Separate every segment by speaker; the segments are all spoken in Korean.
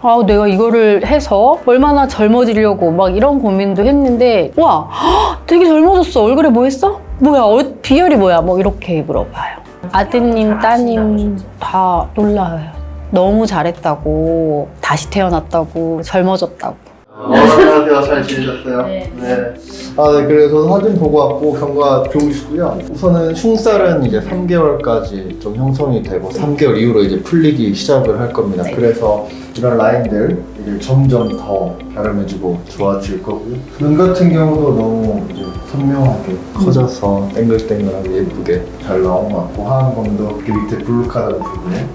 Speaker 1: 내가 이거를 해서 얼마나 젊어지려고 막 이런 고민도 했는데 와, 되게 젊어졌어. 얼굴에 뭐 했어? 뭐야, 비결이 뭐야? 뭐 이렇게 물어봐요. 아드님, 따님 다 놀라요. 너무 잘했다고, 다시 태어났다고, 젊어졌다고.
Speaker 2: 안녕하세요. 잘 지내셨어요?
Speaker 1: 네.
Speaker 2: 네, 그래서 사진 보고 왔고 경과 좋으시고요. 우선은 흉살은 이제 3개월까지 좀 형성이 되고 3개월 이후로 이제 풀리기 시작을 할 겁니다.
Speaker 1: 네.
Speaker 2: 그래서 이런 라인들 이제 점점 더 갸름해지고 좋아질 거고요. 눈 같은 경우도 너무 이제 선명하게 커져서 땡글땡글하게 예쁘게 잘 나온 것 같고 하안검도 그 밑에 블루카라는 부분에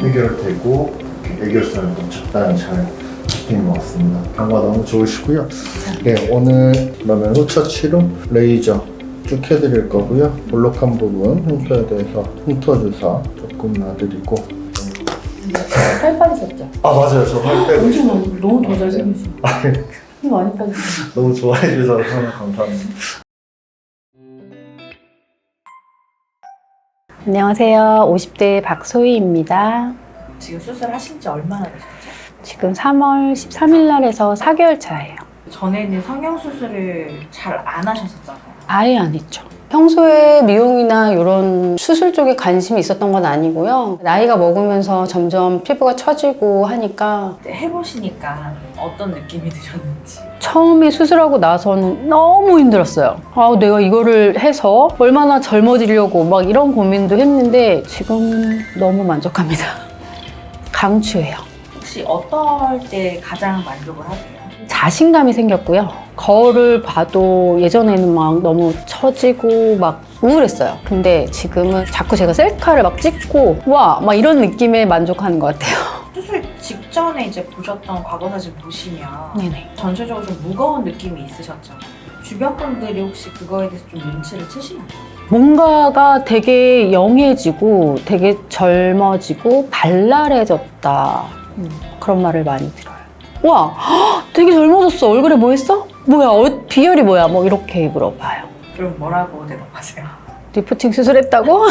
Speaker 2: 해결되고 애교살도 적당히 잘 잡힌 것 같습니다. 경과 너무 좋으시고요. 네, 오늘 그러면 후처 치료 레이저 쭉 해드릴 거고요. 볼록한 부분 흉터에 대해서 흉터 주사 조금 놔드리고.
Speaker 1: 살 빠지셨죠?
Speaker 2: 맞아요. 저 할 때
Speaker 1: 엄청 너무 더 잘생기시고 힘 많이 빠지셨어요.
Speaker 2: 너무 좋아해 주셔서 정말 감사합니다.
Speaker 1: 안녕하세요. 50대 박소희입니다.
Speaker 3: 지금 수술하신 지 얼마나 되셨죠?
Speaker 1: 지금 3월 13일 날 해서 4개월 차예요.
Speaker 3: 전에는 성형수술을 잘 안 하셨었잖아요.
Speaker 1: 아예 안 했죠. 평소에 미용이나 이런 수술 쪽에 관심이 있었던 건 아니고요. 나이가 먹으면서 점점 피부가 처지고 하니까
Speaker 3: 이제 해보시니까 어떤 느낌이 드셨는지.
Speaker 1: 처음에 수술하고 나서는 너무 힘들었어요. 내가 이거를 해서 얼마나 젊어지려고 막 이런 고민도 했는데 지금 너무 만족합니다. 강추해요.
Speaker 3: 혹시 어떨 때 가장 만족을 하세요?
Speaker 1: 자신감이 생겼고요. 거울을 봐도 예전에는 막 너무 처지고 막 우울했어요. 근데 지금은 자꾸 제가 셀카를 막 찍고 와, 막 이런 느낌에 만족하는 것 같아요.
Speaker 3: 수술 직전에 이제 보셨던 과거 사진 보시면
Speaker 1: 네네.
Speaker 3: 전체적으로 좀 무거운 느낌이 있으셨잖아요. 주변 분들이 혹시 그거에 대해서 좀 눈치를 채시나요?
Speaker 1: 뭔가가 되게 영해지고 되게 젊어지고 발랄해졌다. 그런 말을 많이 들어요. 와, 되게 젊어졌어. 얼굴에 뭐 했어? 뭐야, 비결이 뭐야? 뭐 이렇게 물어봐요.
Speaker 3: 그럼 뭐라고 대답하세요?
Speaker 1: 리프팅 수술했다고?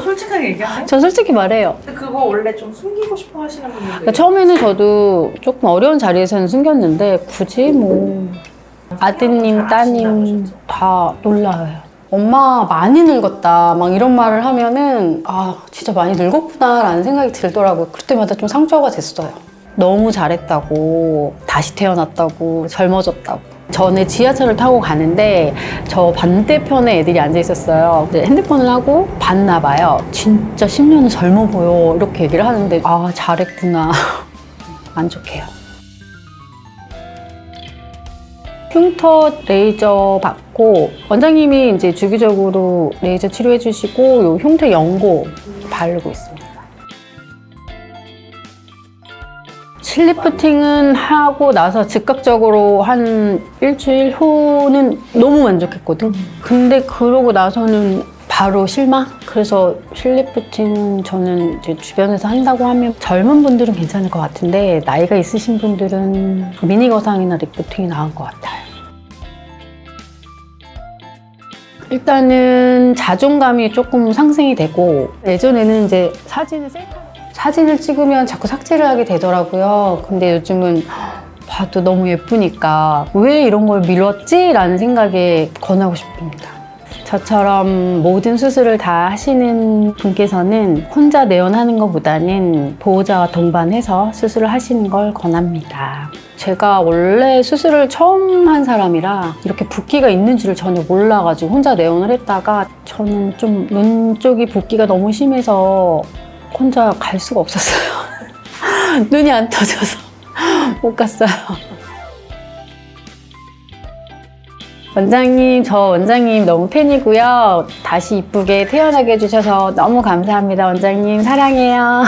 Speaker 3: 솔직하게 얘기하세요?
Speaker 1: 전 솔직히 말해요.
Speaker 3: 근데 그거 원래 좀 숨기고 싶어 하시는 분들도
Speaker 1: 그러니까 처음에는 저도 조금 어려운 자리에서는 숨겼는데 굳이 뭐 아드님, 따님 다 놀라요. 엄마 많이 늙었다 막 이런 말을 하면은 진짜 많이 늙었구나 라는 생각이 들더라고요. 그때마다 좀 상처가 됐어요. 너무 잘했다고, 다시 태어났다고, 젊어졌다고. 전에 지하철을 타고 가는데 저 반대편에 애들이 앉아 있었어요. 근데 핸드폰을 하고 봤나 봐요. 진짜 10년은 젊어 보여 이렇게 얘기를 하는데 잘했구나. 만족해요. 흉터 레이저 받고 원장님이 이제 주기적으로 레이저 치료해 주시고 요 흉터 연고 바르고 있습니다. 실리프팅은 하고 나서 즉각적으로 한 일주일 후는 너무 만족했거든. 근데 그러고 나서는 바로 실망? 그래서 실리프팅은 저는 이제 주변에서 한다고 하면 젊은 분들은 괜찮을 것 같은데 나이가 있으신 분들은 미니 거상이나 리프팅이 나은 것 같아요. 일단은 자존감이 조금 상승이 되고 예전에는 이제 사진을 찍으면 자꾸 삭제를 하게 되더라고요. 근데 요즘은 봐도 너무 예쁘니까 왜 이런 걸 미뤘지? 라는 생각에 권하고 싶습니다. 저처럼 모든 수술을 다 하시는 분께서는 혼자 내원하는 것보다는 보호자와 동반해서 수술을 하시는 걸 권합니다. 제가 원래 수술을 처음 한 사람이라 이렇게 붓기가 있는 줄을 전혀 몰라가지고 혼자 내원을 했다가 저는 좀 눈 쪽이 붓기가 너무 심해서 혼자 갈 수가 없었어요. 눈이 안 떠져서 못 갔어요. 저 원장님 너무 팬이고요. 다시 이쁘게 태어나게 해주셔서 너무 감사합니다. 원장님 사랑해요.